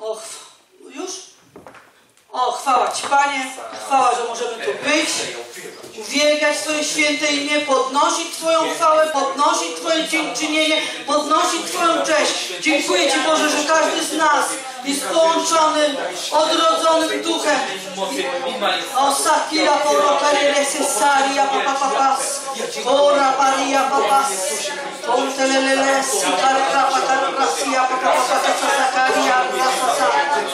O, już? O, chwała Ci, Panie. Chwała, że możemy tu być. Uwielbiać Twoje święte imię, podnosić Twoją chwałę, podnosić Twoje dziękczynienie, podnosić Twoją cześć. Dziękuję Ci, Boże, że każdy z nas jest połączonym, odrodzonym duchem. O, sakira poroka resesaria papapas. Ora paria papas. Ontelelele sikara pakarrasia papapakasakaria rasasa.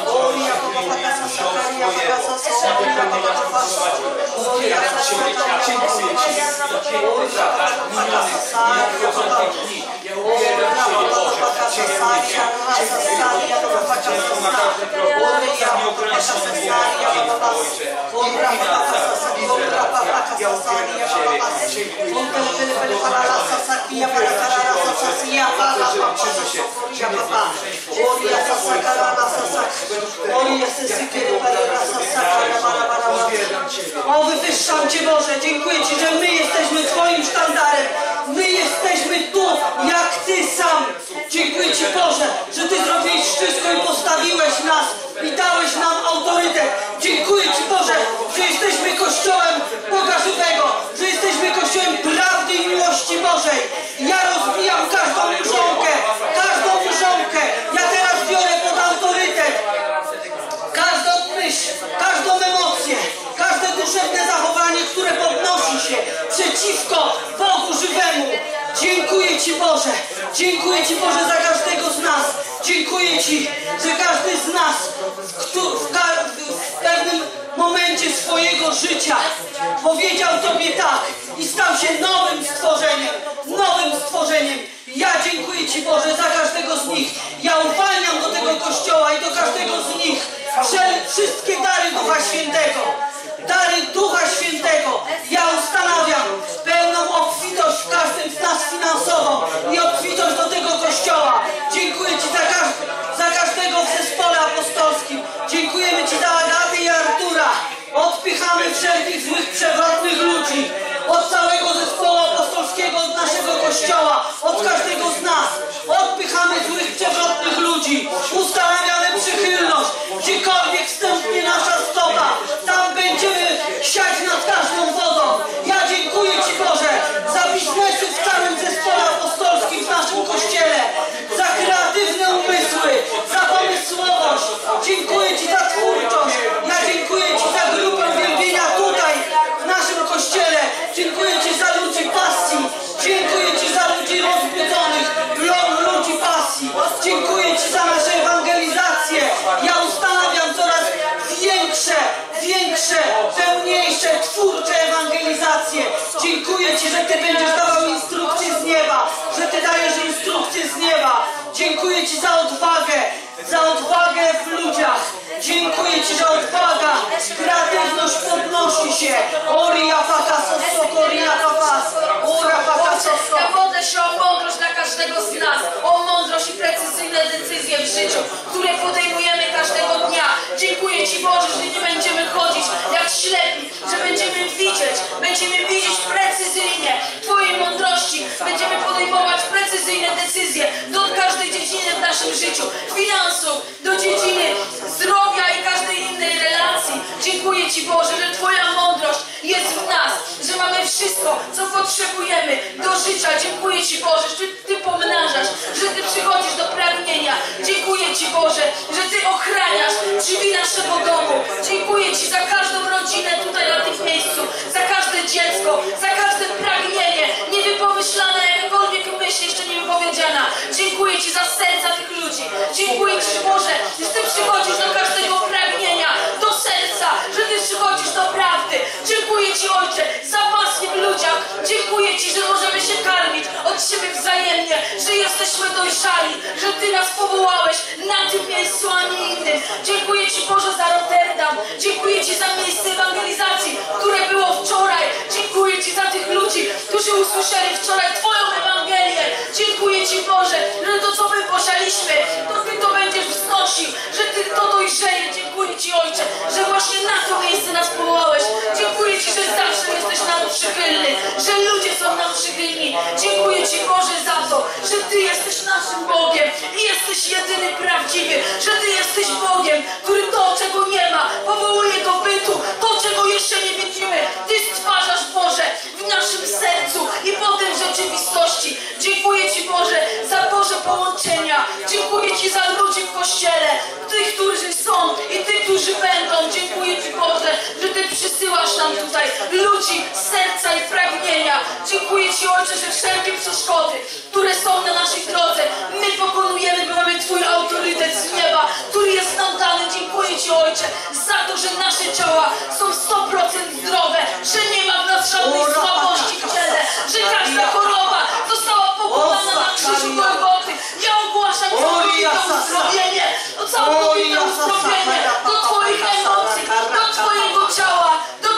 Oria papapakasakaria papasakaria papapas. Oria O, wywyższam Cię, Boże, dziękuję Ci, że my jesteśmy Twoim sztandarem. My jesteśmy tu, jak Ty sam. Dziękuję Ci, Boże, że Ty zrobiłeś wszystko i postawiłeś nas i dałeś nam autorytet. Dziękuję Ci, Boże, że jesteśmy Kościołem Boga żywego, że jesteśmy Kościołem prawdy i miłości Bożej. Ja rozbijam każdą mrzonkę, ja teraz biorę pod autorytet każdą myśl, każdą emocję, każde duszewne zachowanie, które podnosi się przeciwko Bogu żywemu. Dziękuję Ci, Boże. Dziękuję Ci, Boże, za każdego z nas. Dziękuję Ci, że każdy z nas w pewnym momencie swojego życia powiedział Tobie tak i stał się nowym stworzeniem. Ja dziękuję Ci, Boże, za każdego z nich. Ja uwalniam do tego Kościoła i do każdego z nich wszystkie dary Ducha Świętego. Dary Ducha Świętego. Ja ustanawiam pełną obfitość w każdym z nas finansową i obfitość do tego Kościoła. Dziękuję Ci za każdego w zespole apostolskim. Dziękujemy Ci za Agatę i Artura. Odpychamy wszelkich złych, przewrotnych ludzi od całego zespołu apostolskiego, od naszego Kościoła, od każdego z nas. Odpychamy złych, przewrotnych ludzi. Ustanawiamy przychylność. Gdziekolwiek wstępnie nasza stopa, tam będziemy siać nad każdą wodą. Ja dziękuję Ci, Boże, za biznesy w całym zespole apostolskim w naszym Kościele, za kreatywne umysły, za pomysłowość. Dziękuję Ci za twórczość. Ja dziękuję Ci za grupę uwielbienia tutaj, w naszym Kościele. Dziękuję Ci za ludzi pasji. Dziękuję Ci za ludzi rozbudzonych, ludzi pasji. Dziękuję Ci za nasze ewangelizacje. Ja ustanawiam coraz większe, pełniejsze, twórcze ewangelizacje. Dziękuję Ci, że Ty będziesz dawał instrukcje z nieba, że Ty dajesz instrukcje z nieba. Dziękuję Ci za odwagę w ludziach. Dziękuję Ci, że odwaga, kreatywność podnosi się. Oria pakasoso, koria papas. Ora pakasoso. Ja modlę się o mądrość dla każdego z nas. O mądrość i precyzyjne decyzje w życiu, które podejmujemy każdego dnia. Dziękuję Ci, Boże, że nie będziemy chodzić jak ślepi, że będziemy widzieć precyzyjnie Twojej mądrości. Będziemy podejmować precyzyjne decyzje do każdej dziedziny w naszym życiu. Finansów, do dziedziny zdrowia i każdej innej relacji. Dziękuję Ci, Boże, że Twoja mądrość jest w nas, że mamy wszystko, co potrzebujemy do życia. Dziękuję Ci, Boże, że Ty pomnażasz, że Ty przychodzisz do pragnienia. Dziękuję Ci, Boże, że Ty ochraniasz drzwi naszego domu. Dziękuję Ci za każdą rodzinę tutaj na tym miejscu, za każde dziecko, za każde pragnienie, niewypomyślane, jakakolwiek myśl jeszcze nie wypowiedziana. Dziękuję Ci za serca tych ludzi. Dziękuję Ci, Boże, że Ty przychodzisz do każdego pragnienia, do serca, że Ty przychodzisz do prawdy. Dziękuję Ci, Ojcze, za pasję w ludziach. Dziękuję Ci, że możemy się karmić od siebie wzajemnie, że jesteśmy dojrzali, że Ty nas powołałeś na tym miejscu, a nie innym. Dziękuję Ci, Boże, za Rotterdam. Dziękuję Ci za miejsce ewangelizacji, które było wczoraj. Dziękuję Ci za tych ludzi, którzy usłyszeli wczoraj Twoją Ewangelię. Dziękuję Ci, Boże, że to, co my posialiśmy, to Ty to będziesz wznosił, że Ty to dojrzeje. Dziękuję Ci, Ojcze, że właśnie na to miejsce nas powołałeś. Dziękuję Ci, że zawsze jesteś nam przychylny, że ludzie są nam przychylni. Dziękuję Ci, Boże, za to, że Ty jesteś naszym Bogiem i jesteś jedyny prawdziwy, że Ty jesteś Bogiem. połączenia. Dziękuję Ci za ludzi w Kościele, tych, którzy są i tych, którzy będą. Dziękuję Ci, Boże, że Ty przysyłasz nam tutaj ludzi serca i pragnienia. Dziękuję Ci, Ojcze, że wszelkie przeszkody, które są na naszej drodze, my pokonujemy, bo mamy Twój autorytet z nieba, który jest nam dany. Dziękuję Ci, Ojcze, za to, że nasze ciała są 100% zdrowe, że nie ma w nas żadnej słabości w ciele, że każda choroba została pokonana na krzyżu Golgoty. Ja ogłaszam całkowite uzdrowienie, całkowite uzdrowienie do Twoich emocji, do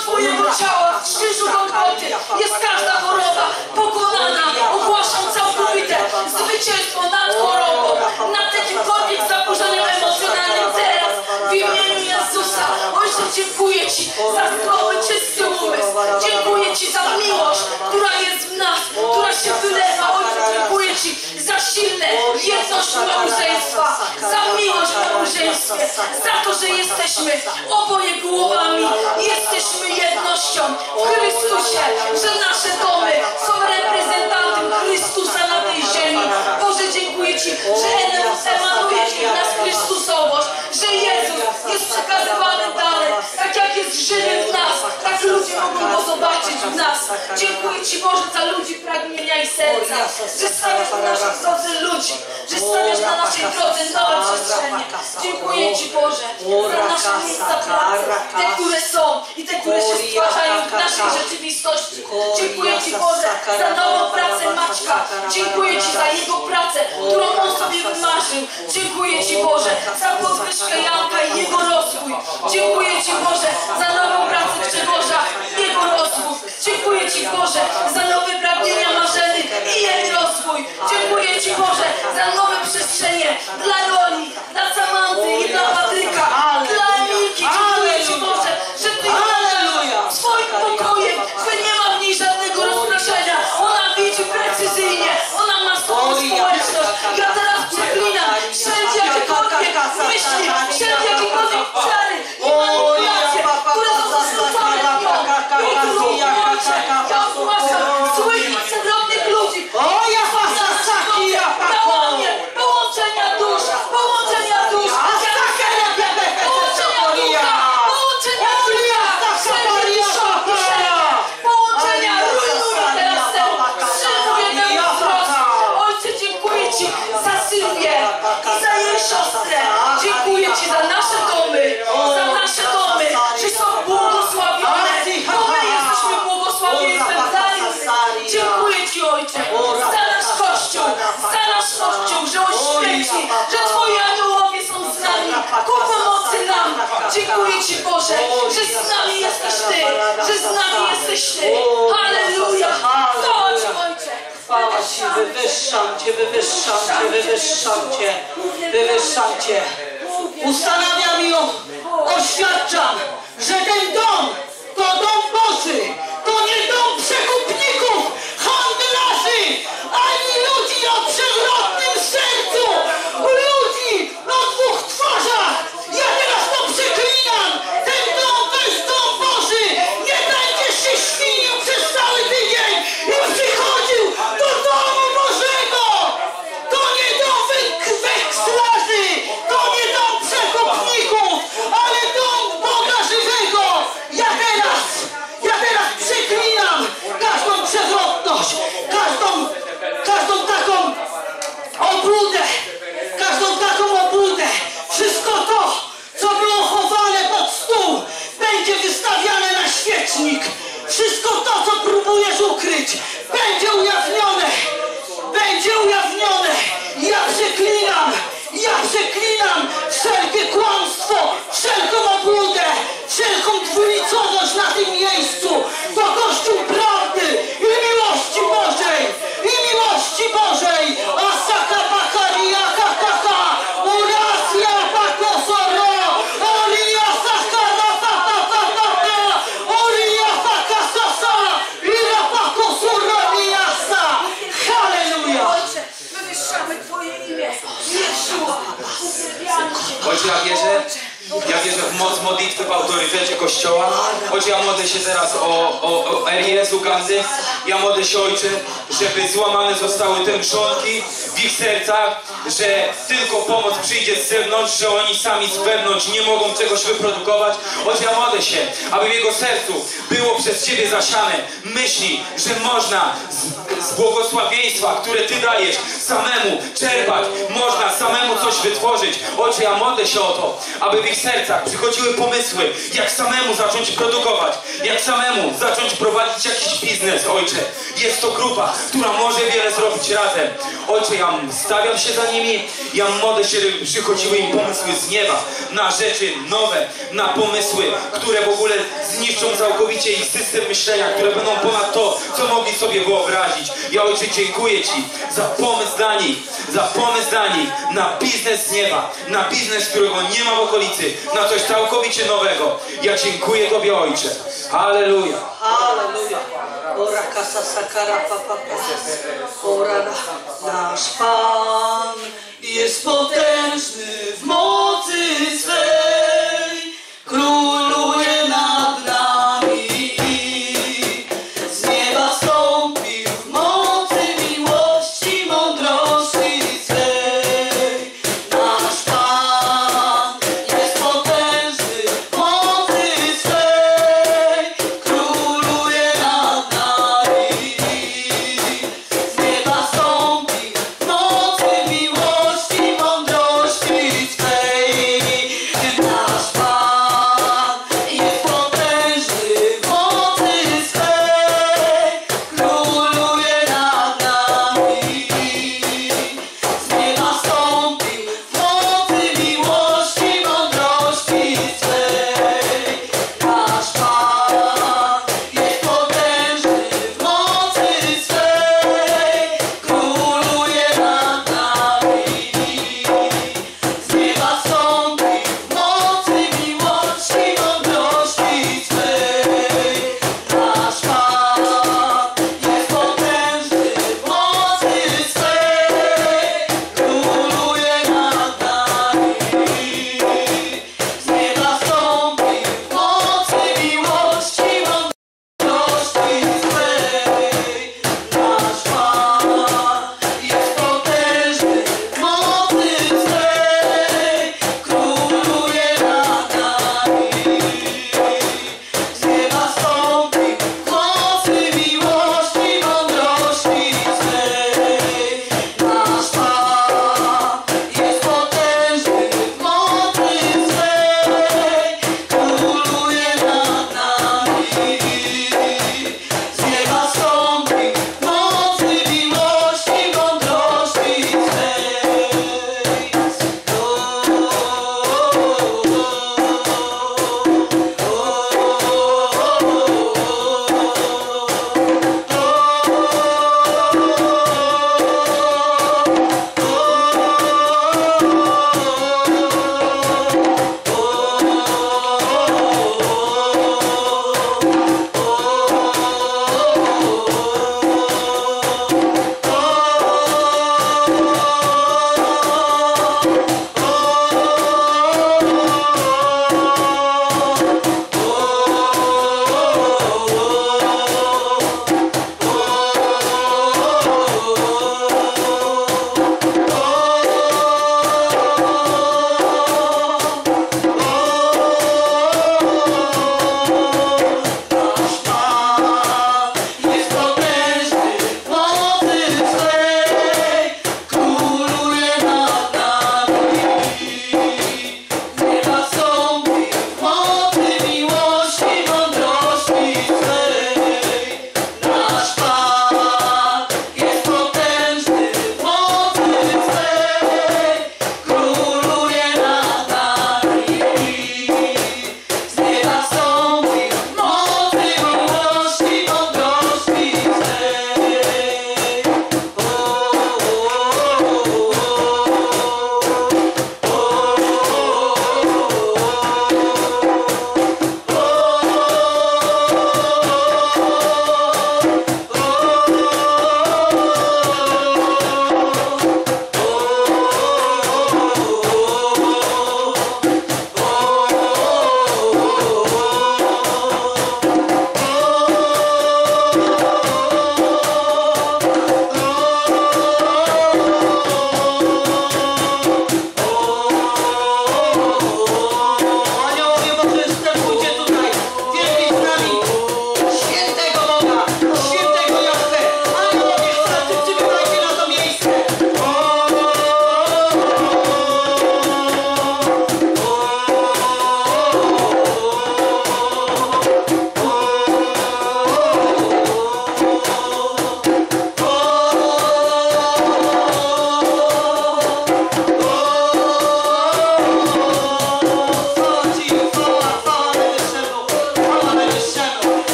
Twojego ciała, w krzyżu Golgoty. Jest każda choroba pokonana. Ogłaszam całkowite zwycięstwo nad chorobą, nad jakimkolwiek zaburzeniem emocjonalnym teraz w imieniu Jezusa. Ojcze, dziękuję Ci za zdrowy, czysty umysł. Dziękuję Ci za miłość, która jest w nas, która się wylewa. Ojcze, dziękuję Ci za silne jedność małżeństwa, za miłość w małżeństwie, za to, że jesteśmy oboje głowami, jesteśmy jednością w Chrystusie, że nasze domy są reprezentantem Chrystusa na tej ziemi. Boże, dziękuję Ci, że emanuje w nas Chrystusowość, że Jezus jest przekazywany dalej, tak jak jest żywy w nas, tak ludzie mogą go zobaczyć w nas. Dziękuję Ci, Boże, za ludzi pragnienia i serca, że stawiasz na naszej drodze ludzi, że stawiasz na naszej drodze nowe przestrzenie. Dziękuję Ci, Boże, za nasze miejsca pracy, te, które są i te, które się stwarzają w naszej rzeczywistości. Dziękuję Ci, Boże, za nową pracę Maćka. Dziękuję Ci za jego pracę, którą on sobie wymarzył. Dziękuję Ci, Boże, za podwyżkę Janka i jego rozwój. Dziękuję Ci, Boże, za nową pracę Grzegorza i jego rozwój. Dziękuję Ci, Boże, za nowe pragnienia Marzeny i jej rozwój. Dziękuję Ci, Boże, za nowe przestrzenie dla Roli, dla Samanty i dla Patryka, dla Emilki. Dziękuję Ci, Boże, że Ty ją swoim pokojem, że nie ma w niej żadnego rozproszenia. Ona widzi precyzyjnie, ona ma swoją społeczność. Ja teraz przeklinam wszędzie jakiekolwiek myśli, wszędzie jakiekolwiek czary i manipulacje, które są zrzucone w nią. Ja ogłaszam złych, przewrotnych ludzi. Połączenia dusz, połączenia dusz, połączenia rujnuję teraz sen, wstrzymuję ten wzrost. Ojcze, dziękuję Ci za Sylwię i za jej siostrę. Dziękuję Ci za nasze domy, że są błogosławione, bo my jesteśmy błogosławieństwem dla innych. Dziękuję Ci, Ojcze, za nasz Kościół, że on świeci, że Twoi aniołowie są z nami ku pomocy nam. Dziękuję Ci, Boże, że z nami jesteś Ty, że z nami jesteś Ty. Halleluja! Chwała Ci, Ojcze! Chwała Ci, wywyższam Cię. Ustanawiam i oświadczam, że ten dom to dom Boży, to nie dom przekupników, handlarzy, ani ludzi o przewrotnym sercu, ludzi o dwóch twarzach. Ja teraz to przeklinam. Ten dom to jest dom Boży. Nie będziesz się świnił przez cały tydzień i przychodził do domu Bożego. To nie dom wekslarzy, to nie dom przekupników, ale dom Boga żywego. Ja teraz przeklinam każdą przewrotność, każdą taką obłudę, wszystko to, co było chowane pod stół, będzie wystawiane na świecznik. Wszystko to, co próbujesz ukryć, będzie ujawnione. Ja przeklinam wszelkie kłamstwo, wszelką obłudę, wszelką dwulicowość na tym miejscu. To Kościół prawdy i miłości Bożej. Asaka bakaria kakaka, urasja pakosoro, oria sakara tatatata, oria pakasasa, ira pakosoro miasa. Halleluja! Ojcze, wywyższamy Twoje imię. Jeszua, uwielbiamy Cię. Ojcze, ja wierzę w moc modlitwy w autorytecie Kościoła. Ojcze, ja modlę się teraz o Erię z Ugandy. Ja modlę się, Ojcze, żeby złamane zostały te mrzonki w ich sercach, że tylko pomoc przyjdzie z zewnątrz, że oni sami z wewnątrz nie mogą czegoś wyprodukować. Ojcze, ja modlę się, aby w jego sercu było przez Ciebie zasiane myśli, że można z błogosławieństwa, które Ty dajesz, samemu czerpać, można samemu coś wytworzyć. Ojcze, ja modlę się o to, aby w ich sercach przychodziły pomysły, jak samemu zacząć produkować, jak samemu zacząć prowadzić jakiś biznes, Ojcze. Jest to grupa, która może wiele zrobić razem. Ojcze, ja stawiam się za nimi, ja modlę się, żeby przychodziły im pomysły z nieba, na rzeczy nowe, na pomysły, które w ogóle zniszczą całkowicie ich system myślenia, które będą ponad to, co mogli sobie wyobrazić. Ja, Ojcze, dziękuję Ci za pomysł dla nich, na biznes z nieba, na biznes, którego nie ma w okolicy, na coś całkowicie nowego. Ja dziękuję Tobie, Ojcze. Halleluja. Halleluja. Ora kasa sakara papa. Ora nasz Pan jest potężny w mocy swej. Króluje nad nami. Z nieba stąpił w mocy miłości, mądrości swej. Nasz Pan jest potężny w mocy swej. Króluje nad nami. Z nieba stąpił w mocy miłości, mądrości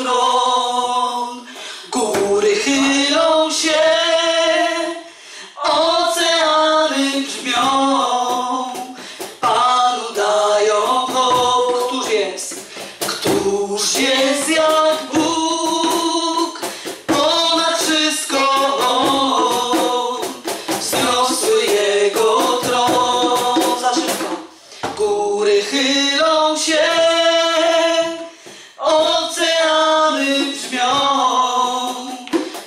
tron. Góry chylą się, oceany brzmią, Panu dają hołd. Któż jest? Któż jest jak Bóg? Ponad wszystko wzniosły Jego tron. Za szybko. Góry chylą się, oceany brzmią,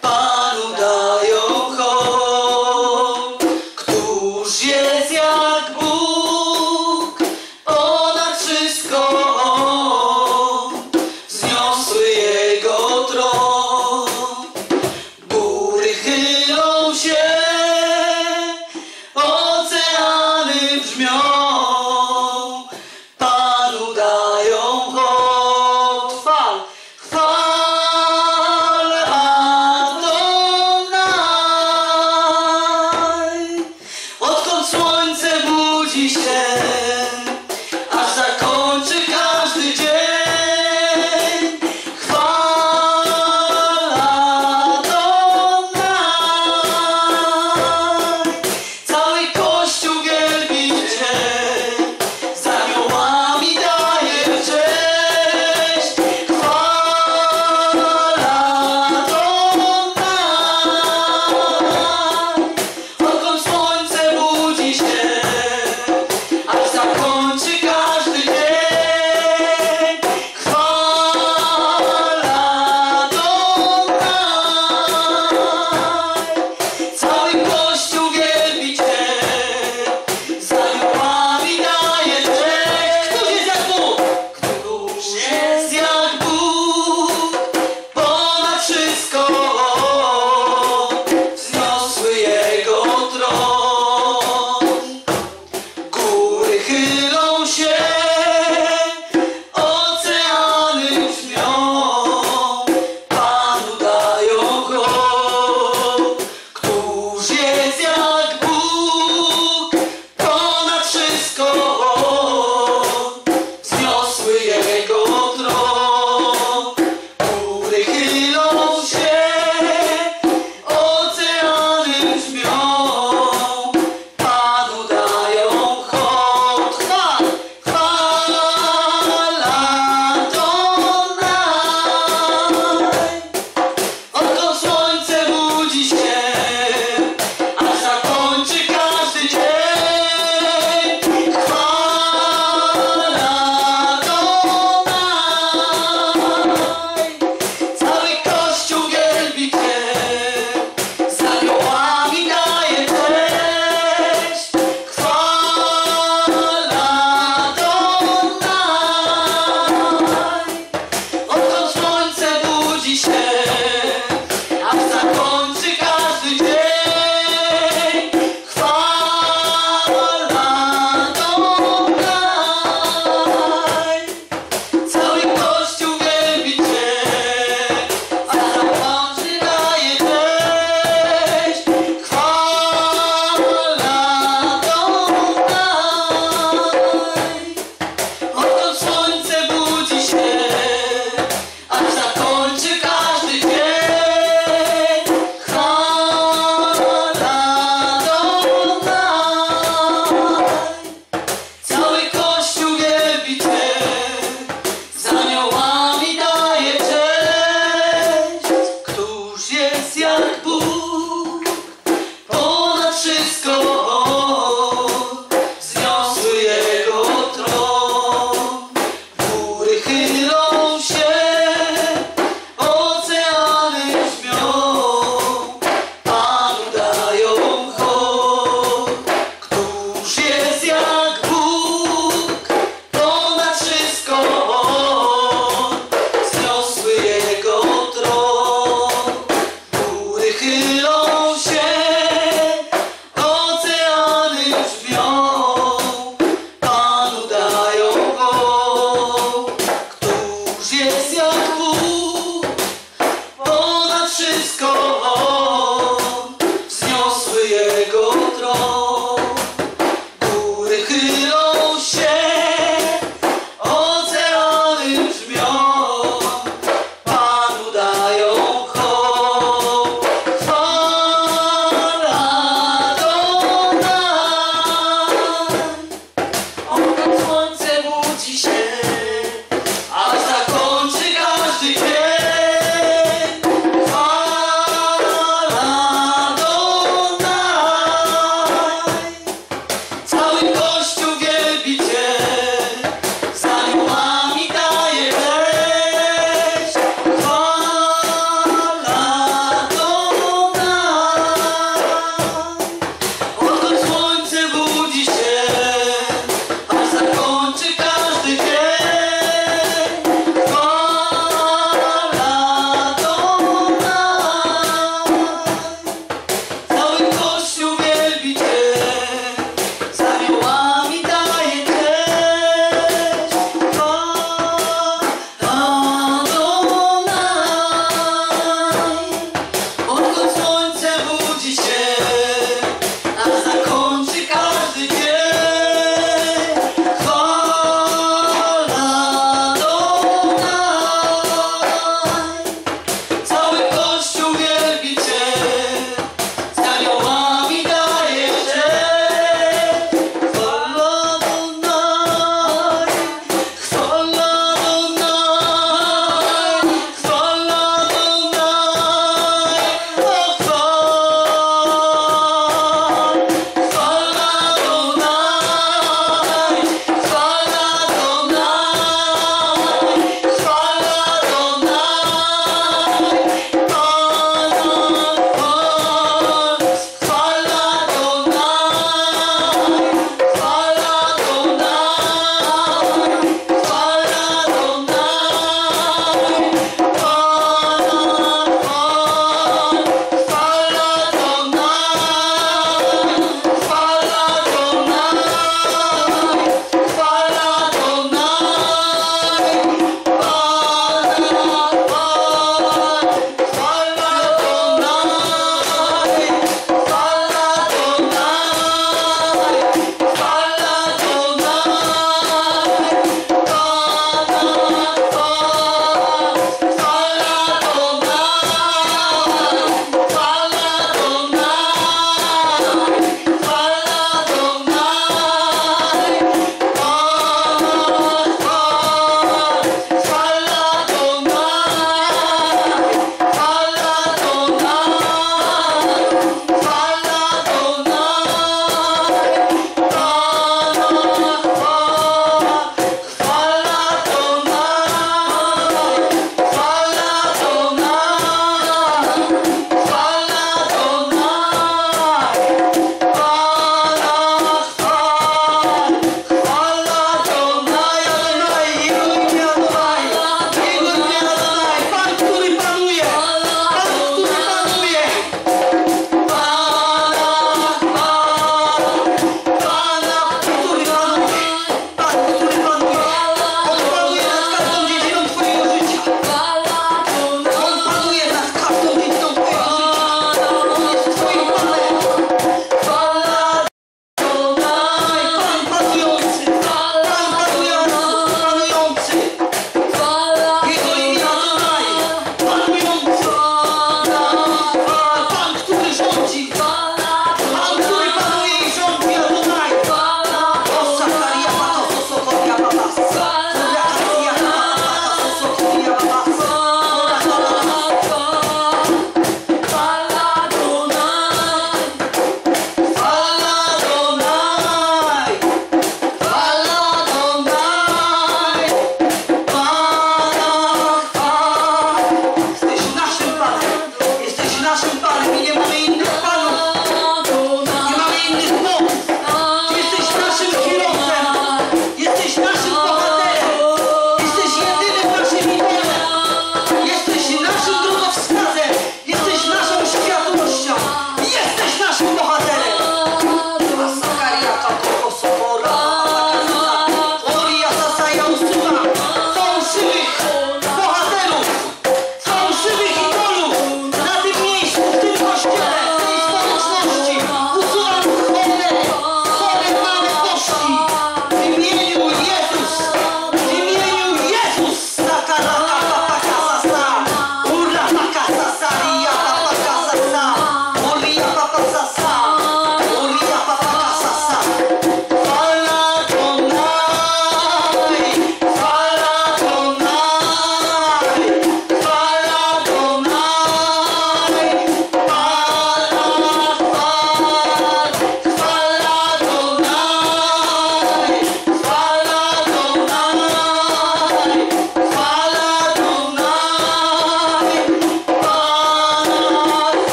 Panu dają hołd. Któż jest jak Bóg? Ponad wszystko wzniosły Jego tron. Góry chylą się, oceany brzmią, Panu dają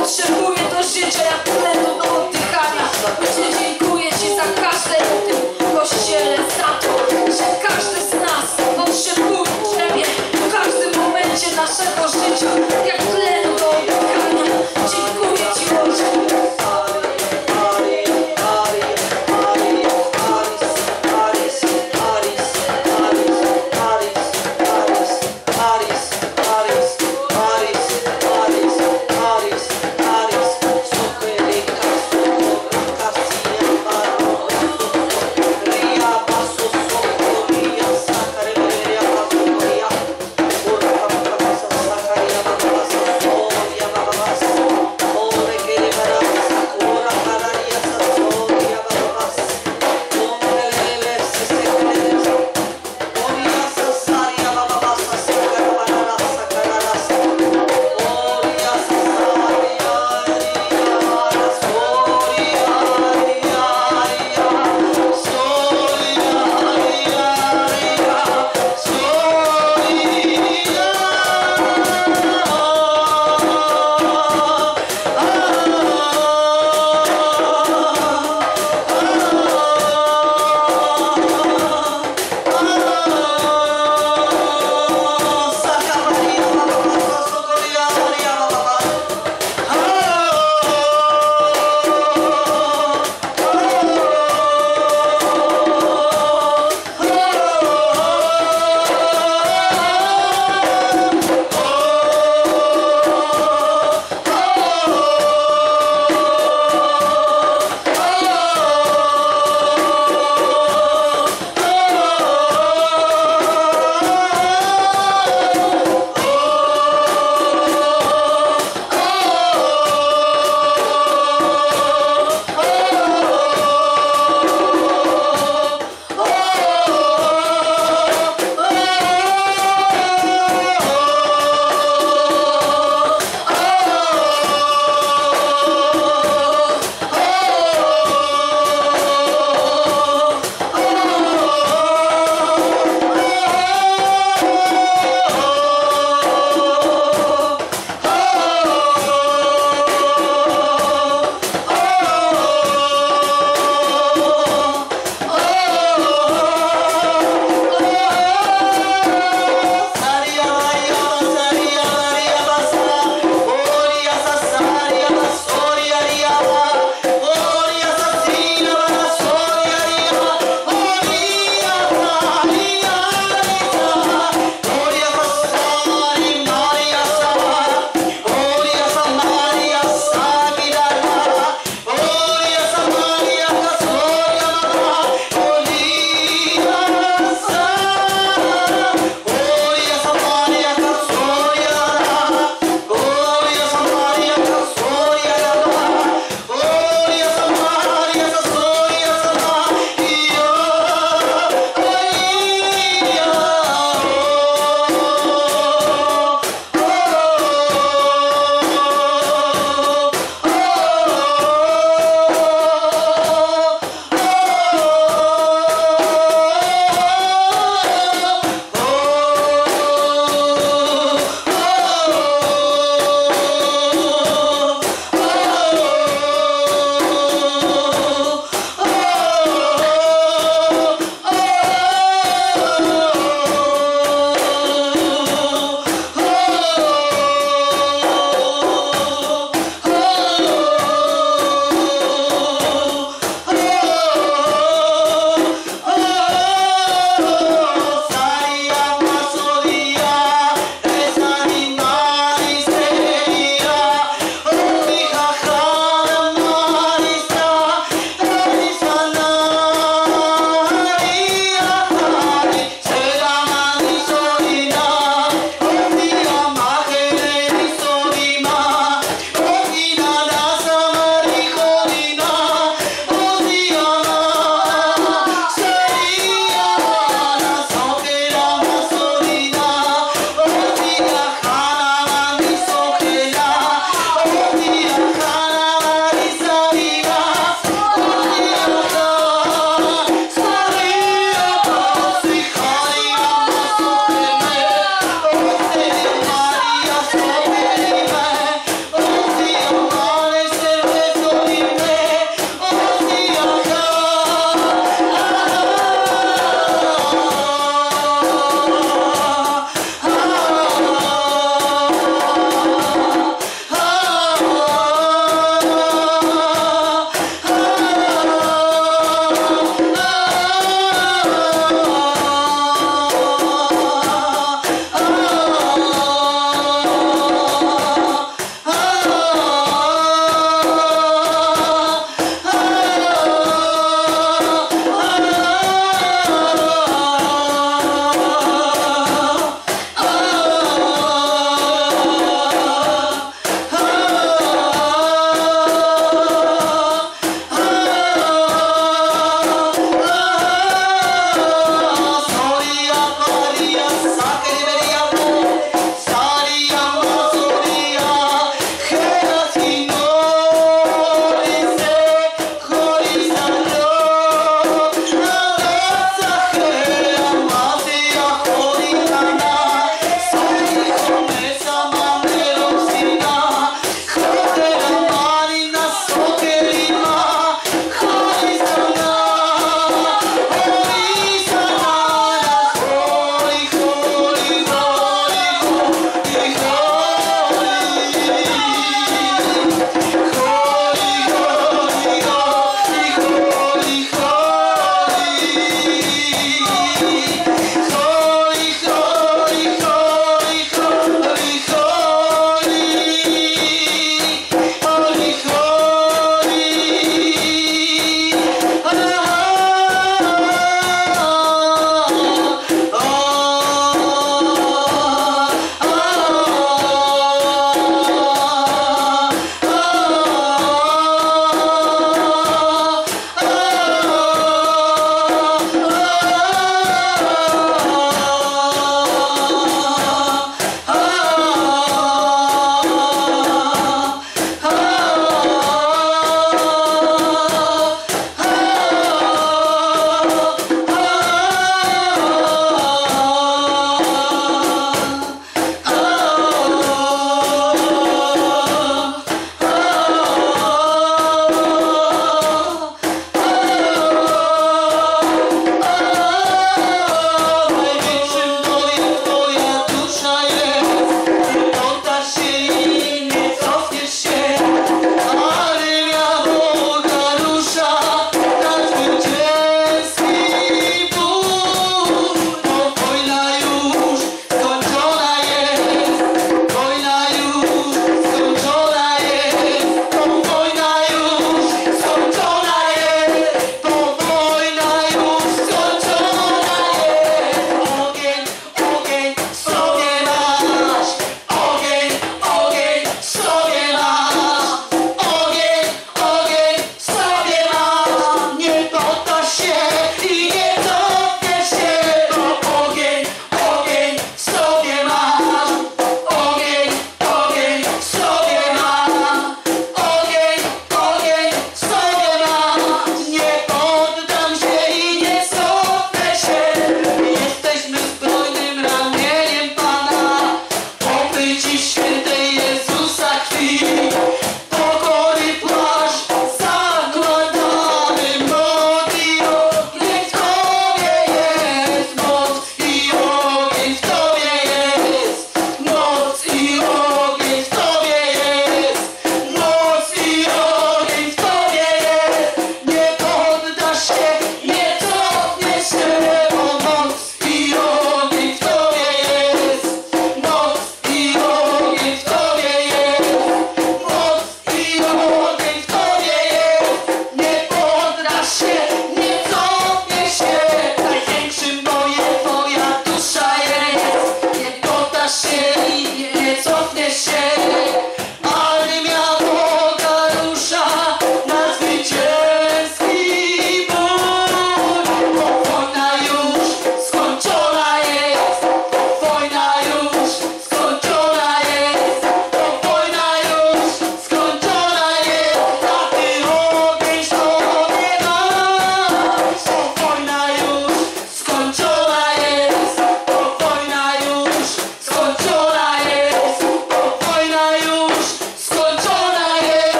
potrzebuję do życia jak tlenu do oddychania. Ojcze, dziękuję Ci za każdego w tym kościele, za to, że każdy z nas potrzebuje Ciebie w każdym momencie naszego życia jak tlenu do oddychania. Dziękuję Ci, Ojcze.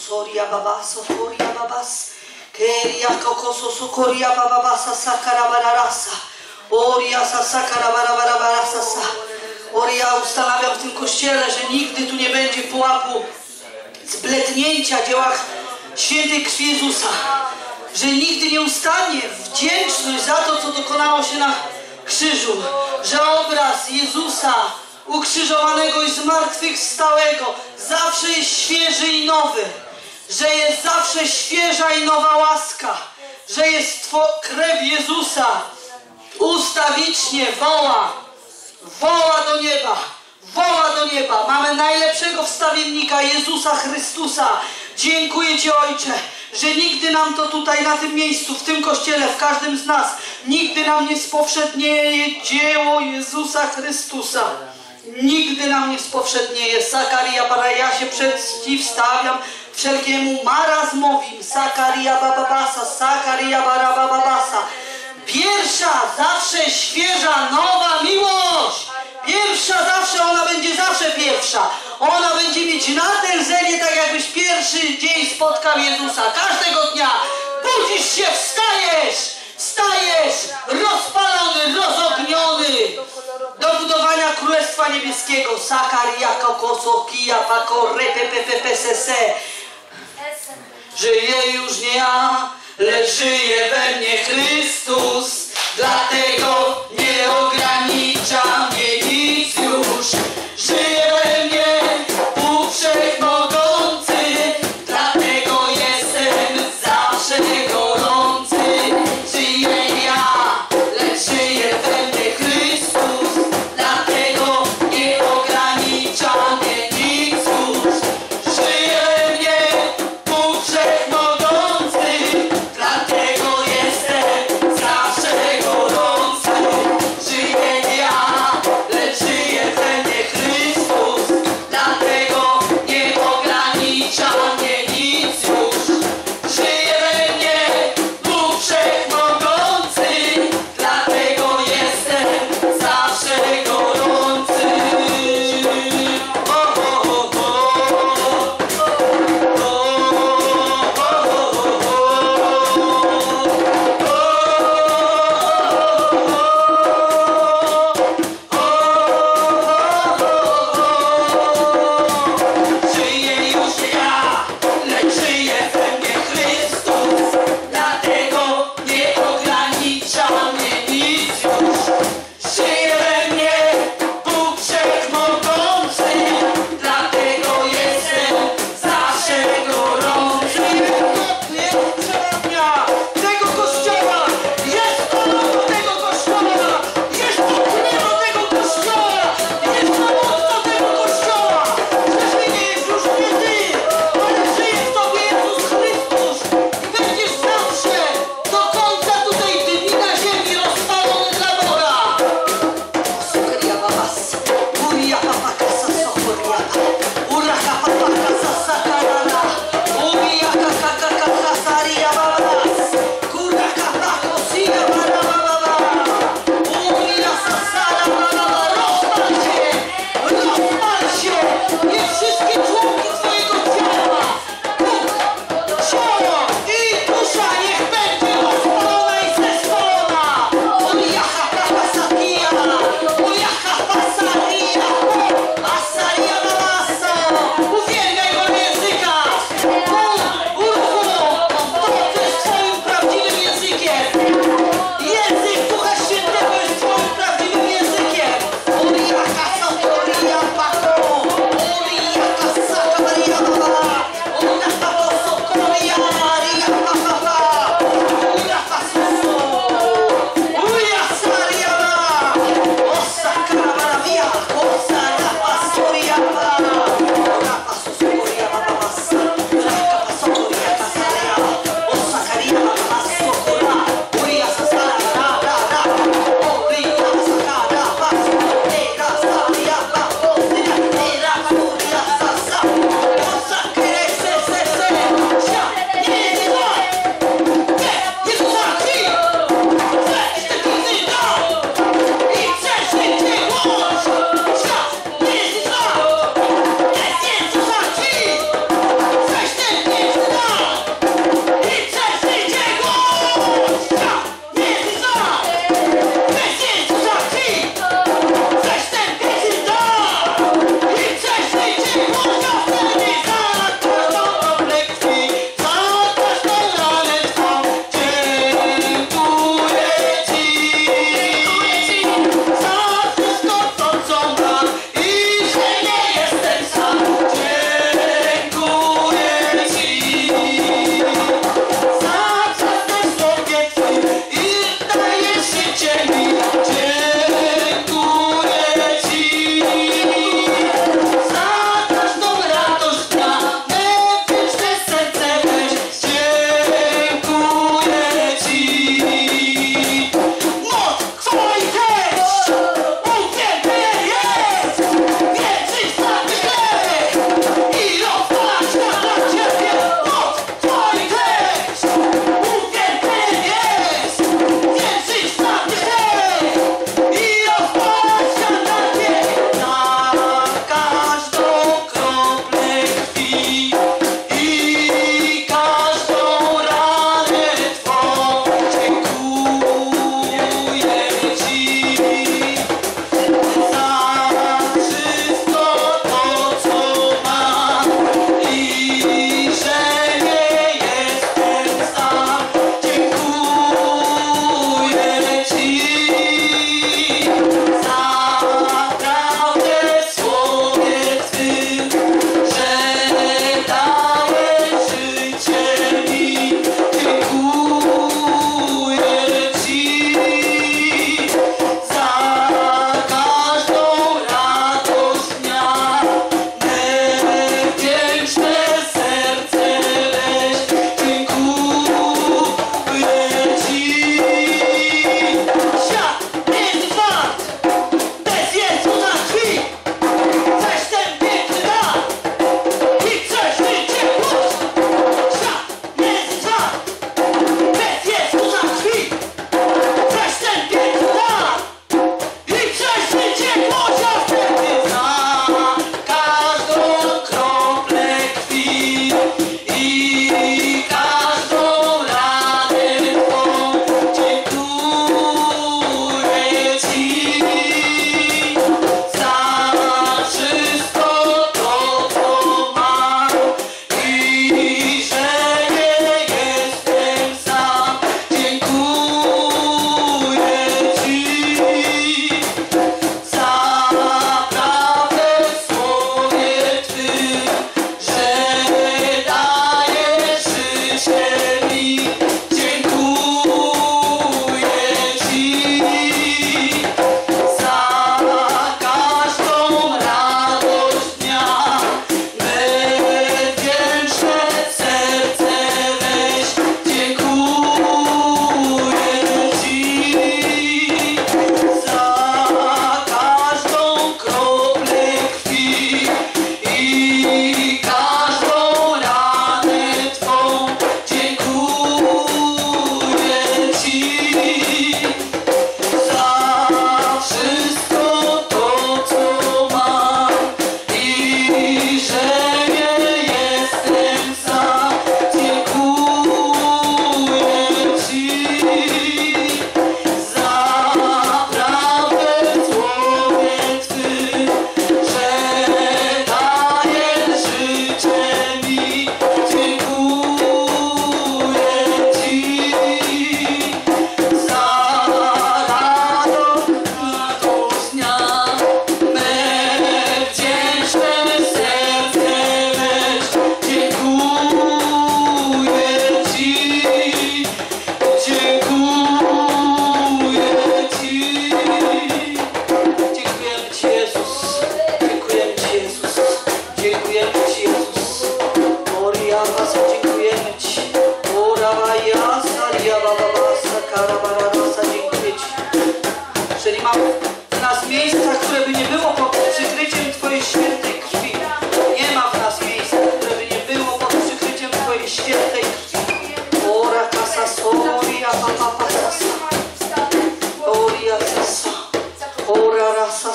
soria babaso koria babas. Keria kokoso sokoria bababasa sakarabararasa. Oria sasakarabarabarabarasa. Oria ustanawiam w tym kościele, że nigdy tu nie będzie pułapu zblednięcia w dziełach świętej krwi Jezusa. Że nigdy nie ustanie wdzięczność za to, co dokonało się na krzyżu. Że obraz Jezusa ukrzyżowanego i zmartwychwstałego zawsze jest świeży i nowy. Że jest zawsze świeża i nowa łaska. Że jest krew Jezusa ustawicznie woła do nieba. Woła do nieba. Mamy najlepszego wstawiennika Jezusa Chrystusa. Dziękuję Ci, Ojcze, że nigdy nam to tutaj na tym miejscu, w tym kościele, w każdym z nas, nigdy nam nie spowszednieje dzieło Jezusa Chrystusa. Nigdy nam nie spowszednieje. Sakaria bara, ja się przeciwstawiam wszelkiemu marazmowi. Sakaria bababasa, sakaria bara bababasa. Pierwsza, zawsze świeża, nowa miłość. Pierwsza zawsze, ona będzie zawsze pierwsza. Ona będzie mieć natężenie, tak jakbyś pierwszy dzień spotkał Jezusa. Każdego dnia budzisz się, wstajesz, rozpalony, rozogniony do budowania Królestwa Niebieskiego. Sakaria kokoso kija pako repepepepesese. Żyję już nie ja, lecz żyje we mnie Chrystus. Dlatego nie ogranicza mnie nic już. Żyje we mnie Bóg Wszechmogący. Dlatego jestem zawsze gorący. Żyję ja, lecz żyje we mnie Chrystus. Dlatego nie ogranicza mnie nic już. Żyje we mnie Bóg Wszechmogący. Dlatego jestem zawsze gorący. Żyję ja, lecz żyje we mnie Chrystus.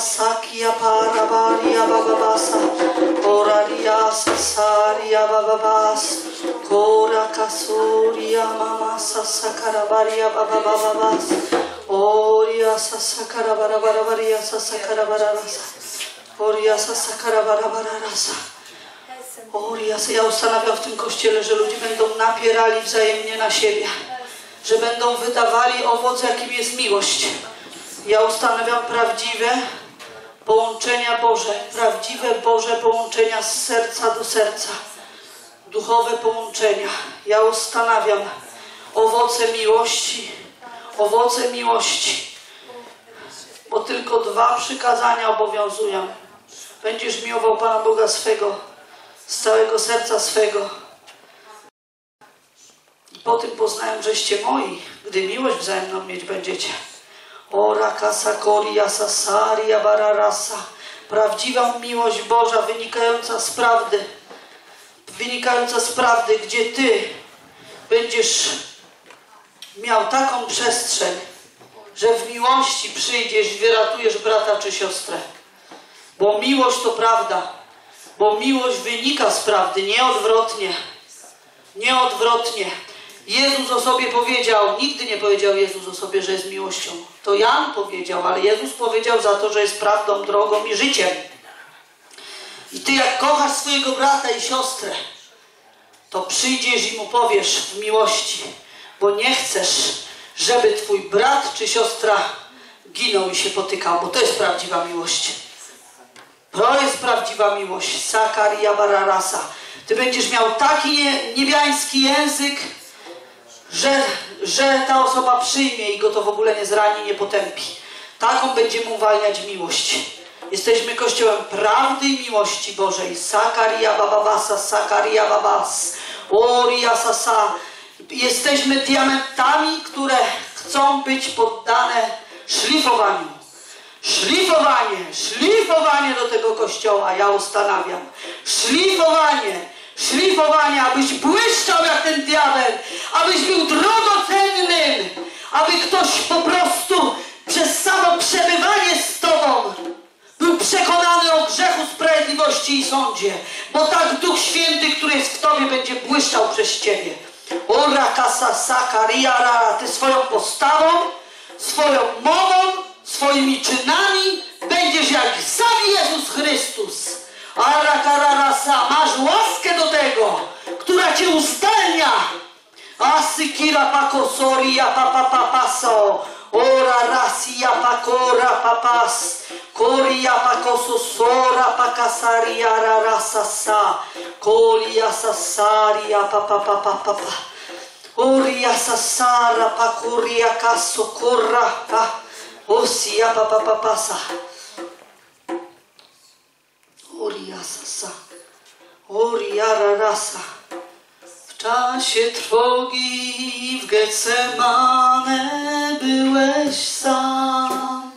sakia parabaria bababasa. Oraria sasaria bababas. Kora kasuria mama sasakarabaria babababas. Oria sasakarabarabarabaria sasakarabararasa. Oria sasakarabarabarabarasa. Oria, ja ustanawiam w tym kościele, że ludzie będą napierali wzajemnie na siebie. Że będą wydawali owoc, jakim jest miłość. Ja ustanawiam prawdziwe połączenia Boże, prawdziwe Boże połączenia z serca do serca, duchowe połączenia. Ja ustanawiam owoce miłości, bo tylko 2 przykazania obowiązują. Będziesz miłował Pana Boga swego z całego serca swego. I po tym poznają, żeście moi, gdy miłość wzajemną mieć będziecie. Ora kasa koria sasaria bararasa. Prawdziwa miłość Boża wynikająca z prawdy, gdzie Ty będziesz miał taką przestrzeń, że w miłości przyjdziesz i wyratujesz brata czy siostrę. Bo miłość to prawda. Bo miłość wynika z prawdy, nie odwrotnie. Nie odwrotnie. Jezus o sobie powiedział, nigdy nie powiedział Jezus o sobie, że jest miłością. To Jan powiedział, ale Jezus powiedział za to, że jest prawdą, drogą i życiem. I Ty jak kochasz swojego brata i siostrę, to przyjdziesz i mu powiesz w miłości, bo nie chcesz, żeby Twój brat czy siostra ginął i się potykał, bo to jest prawdziwa miłość. To jest prawdziwa miłość. Sakaria bararasa. Ty będziesz miał taki niebiański język, że ta osoba przyjmie i go to w ogóle nie zrani, nie potępi. Taką będziemy uwalniać miłość. Jesteśmy Kościołem prawdy i miłości Bożej. Sakaria bababasa, sakaria babas. Oria sasa. Jesteśmy diamentami, które chcą być poddane szlifowaniu. Szlifowanie do tego Kościoła ja ustanawiam. Szlifowanie, abyś błyszczał jak ten diabeł, abyś był drogocennym, aby ktoś po prostu przez samo przebywanie z Tobą był przekonany o grzechu, sprawiedliwości i sądzie, bo tak Duch Święty, który jest w Tobie, będzie błyszczał przez Ciebie. Ora kasa sakaria, Ty swoją postawą, swoją mową, swoimi czynami będziesz jak sam Jezus Chrystus. Arakararasa, masz łaskę do tego, która Cię uzdalnia. Asykira pakosoria papapapaso. Ora rasia pakora papas. Koria pakososora pakasaria rarasasa. Kolia sasaria papapapapa. Oria sasara pakuria kasokora pa. Osia papapapasa. Oria sasa. Oria rarasa. W czasie trwogi w Getsemane byłeś sam.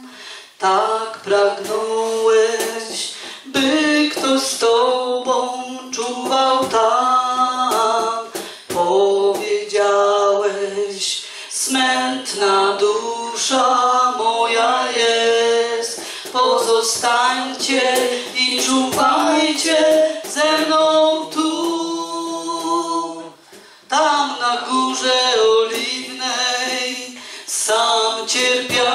Tak pragnąłeś, by ktoś z Tobą czuwał tam. Powiedziałeś, smętna dusza moja jest. Pozostańcie i czuwajcie ze mną tu. Tam na górze oliwnej sam cierpiałeś.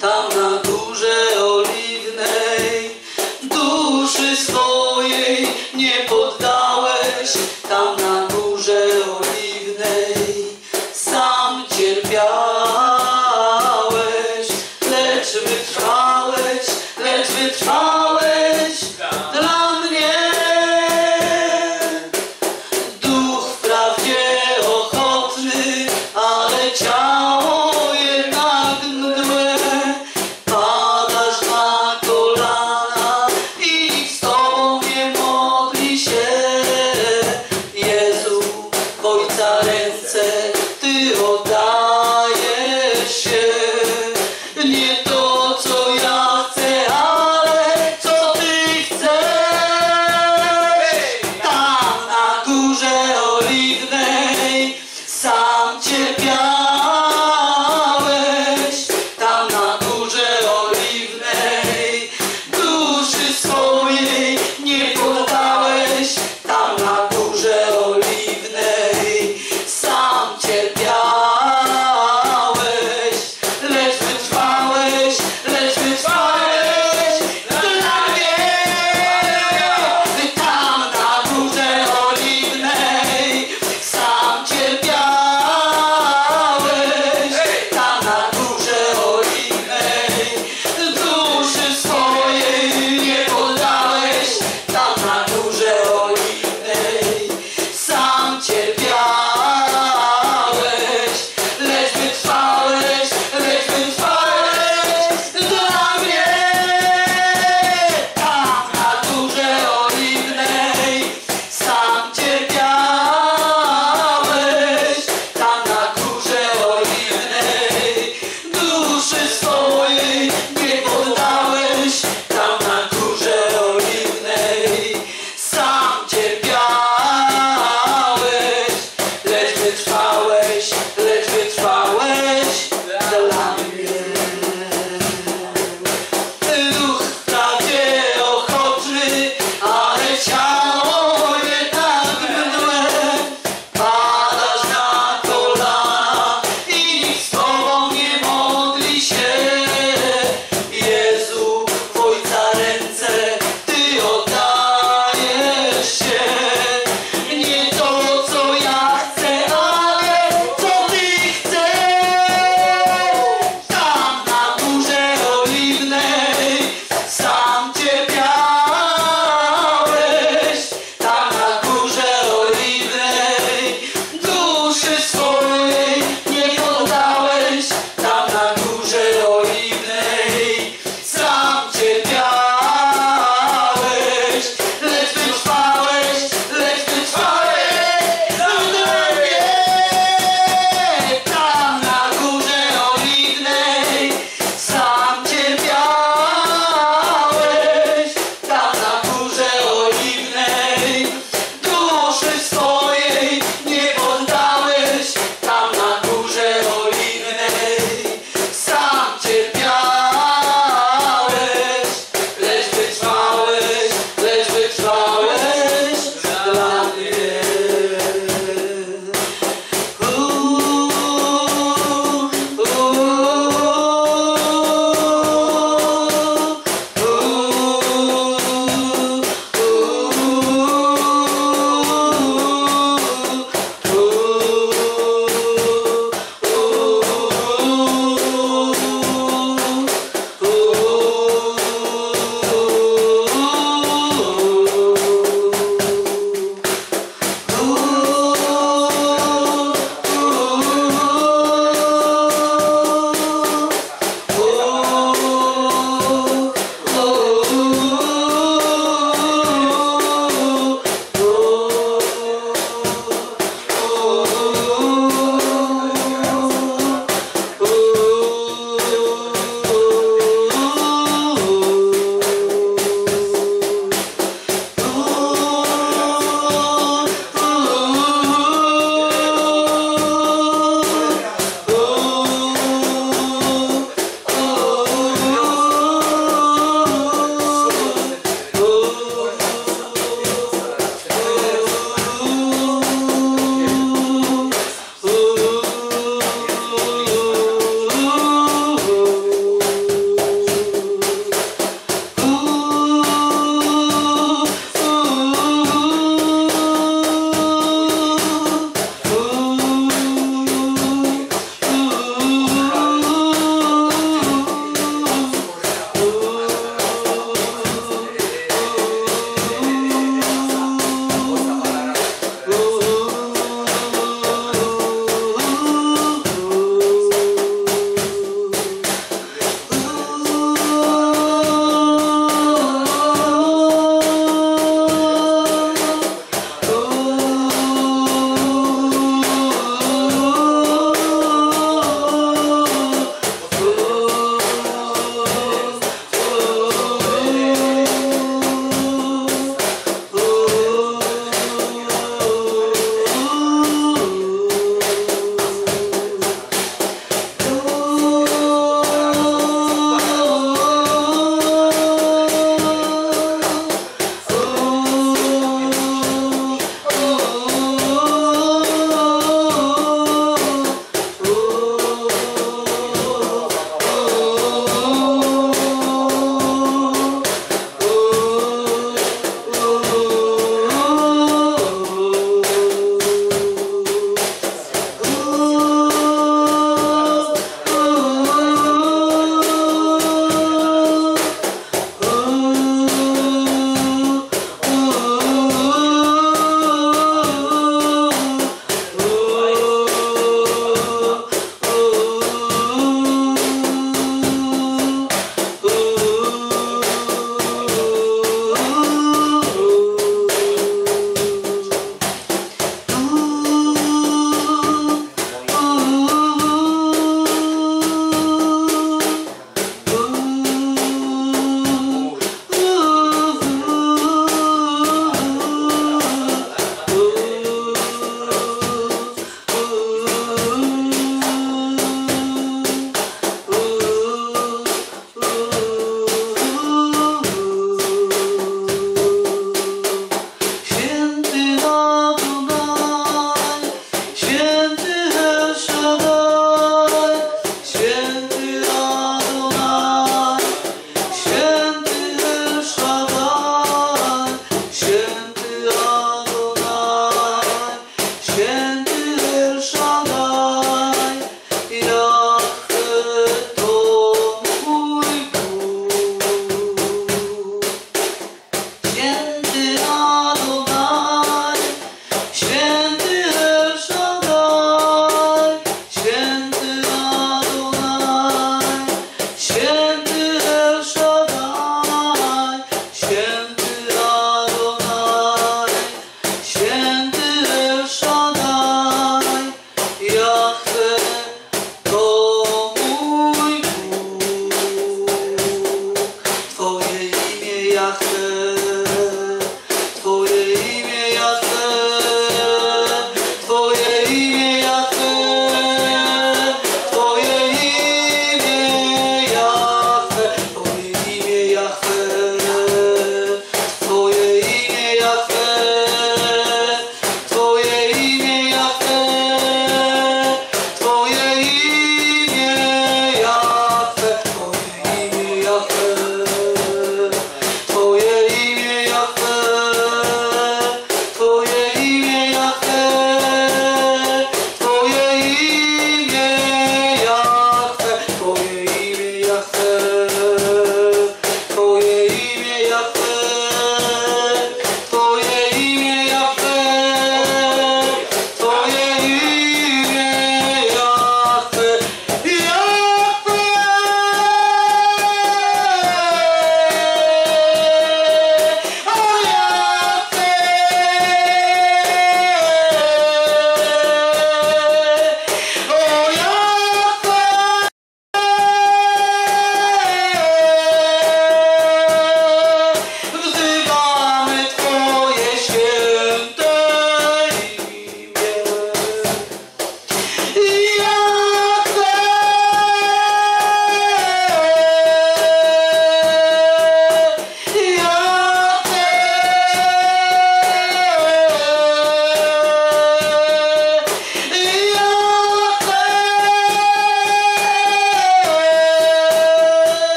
Tam na górze oliwnej duszy swojej nie poddałeś. Tam na górze oliwnej sam cierpiałeś. Lecz wytrwałeś dla mnie. Duch wprawdzie ochotny, ale ciało jednak mdłe. Padasz na kolana i nikt z Tobą nie modli się. Jezu, w Ojca ręce Ty oddajesz się. Nie to, co ja chcę, ale co Ty chcesz. Tam na górze oliwnej sam cierpiałeś. Tam na górze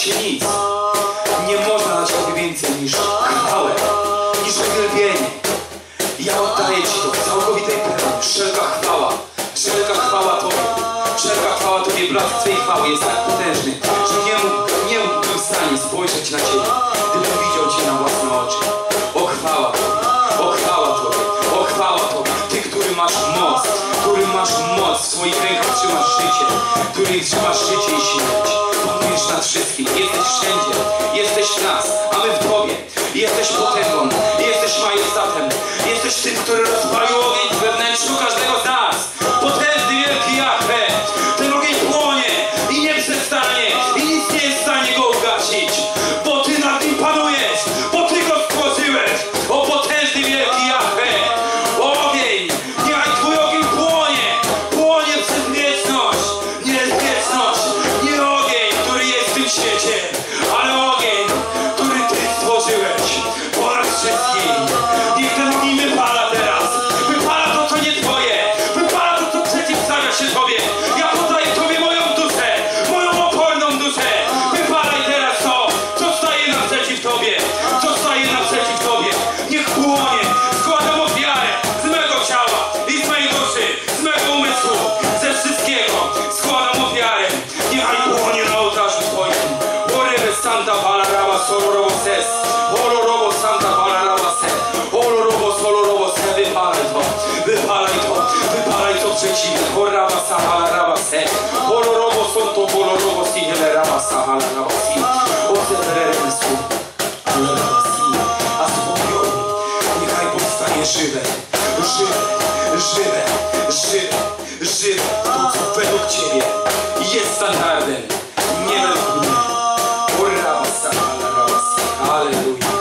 się nic. Nie można dać Tobie więcej niż chwałę, niż uwielbienie. Ja oddaję Ci to w całkowitej pełni. Wszelka chwała Tobie. Wszelka chwała Tobie, brat Twej chwały jest tak potężny, że nie mógłbym w stanie spojrzeć na Ciebie, gdybym widział Cię na własne oczy. O chwała Tobie, o chwała Tobie, o chwała Tobie. Ty, który masz moc, w swoich rękach trzymasz życie, który trzymasz życie i śmierć. Panujesz nad wszystkim, jesteś wszędzie, jesteś w nas, a my w Tobie. Jesteś potęgą, jesteś majestatem, jesteś tym, który rozpalił ogień w wewnętrzu każdego z nas. Potężny, wielki Jahwe, ten ogień płonie i nie przestanie i nic nie jest w stanie go ugasić, bo Ty nad nim panujesz, bo Ty go stworzyłeś. O potężny, wielki Jahwe, ogień, niechaj Twój ogień płonie przez wieczność, nie ogień, który jest w tym świecie, ale ogień, który Ty stworzyłeś po raz wszystkim. Niech ten ogień wypala teraz, wypala to Ci, Horaba Sahala Rabase, Holorobo Sonto Bolorobo Stihele Raba Sahala Rabasi, Ozebremysłu, Rabasi, a z popiołu niechaj powstanie żywe, to co według Ciebie jest standardem, nie według mnie. Horaba Sahala Rabasi, Halleluja.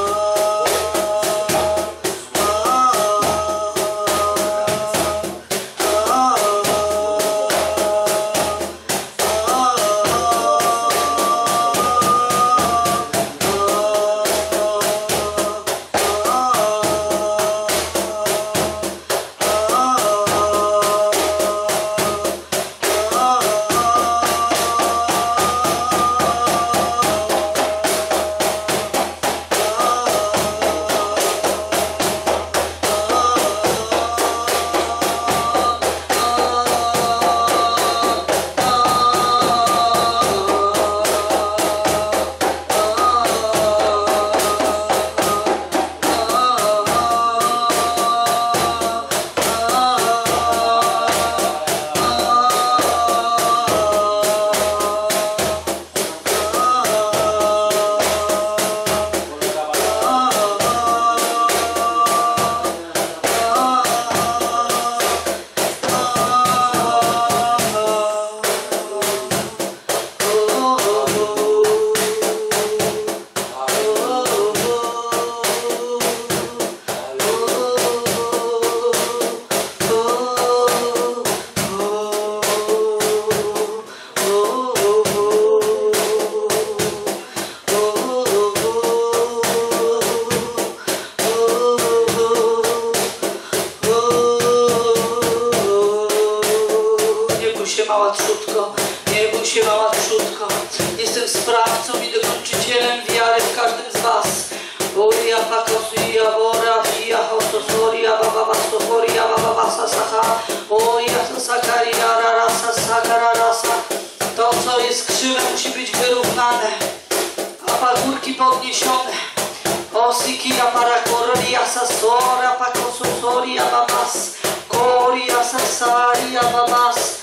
Mała trzódko, nie bój się mała trzódko. Jestem sprawcą i dokończycielem wiary w każdym z was. Oria pakosuria bora, fia hostosoria, baba soforia, baba sasaha, oria sakaria, rasa sakara rasa. To co jest krzywe musi być wyrównane, a pagórki podniesione. Osikia parakoria sasora, pakosusoria, babas, koria sasaria, babas.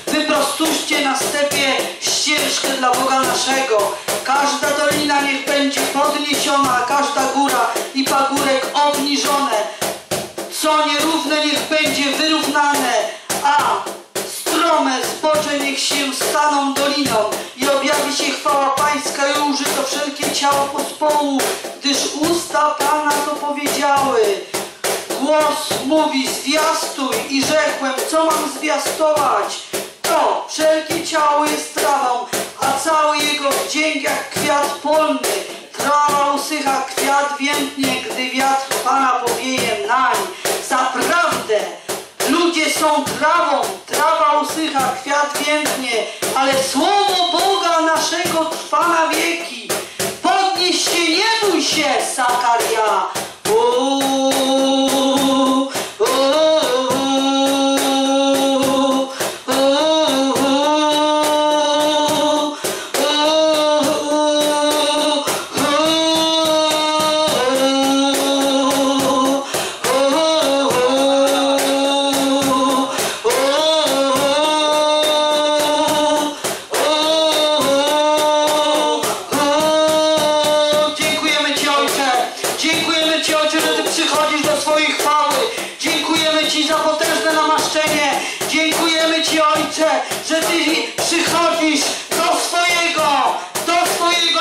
Wyprostuście na stepie ścieżkę dla Boga naszego. Każda dolina niech będzie podniesiona, a każda góra i pagórek obniżone. Co nierówne niech będzie wyrównane, a strome zbocze niech się staną doliną. I objawi się chwała Pańska i użyto wszelkie ciało pospołu, gdyż usta Pana to powiedziały. Głos mówi: zwiastuj, i rzekłem: co mam zwiastować? To wszelkie ciało jest trawą, a cały jego wdzięk jak kwiat polny. Trawa usycha, kwiat więdnie, gdy wiatr Pana powieje nań. Zaprawdę ludzie są trawą, trawa usycha, kwiat więdnie, ale słowo Boga naszego trwa na wieki. Podnieś się, nie bój się, Sakaria. Dziękujemy Ci, Ojcze, że Ty przychodzisz do swojej chwały. Dziękujemy Ci za potężne namaszczenie. Dziękujemy Ci, Ojcze, że Ty przychodzisz do swojego,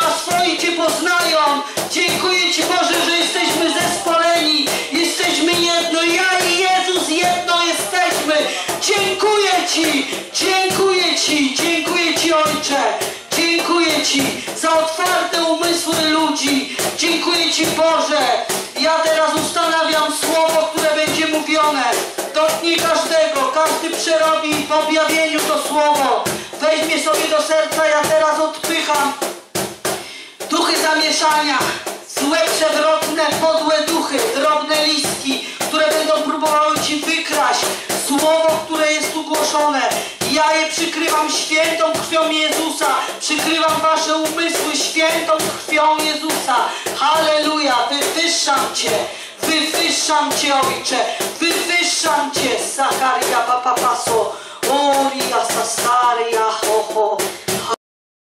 a swoi Cię poznają. Dziękuję Ci, Boże, że jesteśmy zespoleni, jesteśmy jedno. Ja i Jezus jedno jesteśmy. Dziękuję Ci, dziękuję Ci, dziękuję Ci, Ojcze. Dziękuję Ci za otwarte umysły ludzi. Dziękuję Ci Ci Boże, ja teraz ustanawiam słowo, które będzie mówione. Dotknij każdego, każdy przerobi po objawieniu to słowo. Weźmie sobie do serca, ja teraz odpycham duchy zamieszania, złe, przewrotne, podłe duchy, drobne listki, które będą próbowały Ci wykraść słowo, które jest ugłoszone. Ja je przykrywam świętą krwią Jezusa. Przykrywam wasze umysły świętą krwią Jezusa. Halleluja! Wywyższam Cię, Ojcze. Wywyższam Cię, Sakaria Papapaso. Oria Sasaria.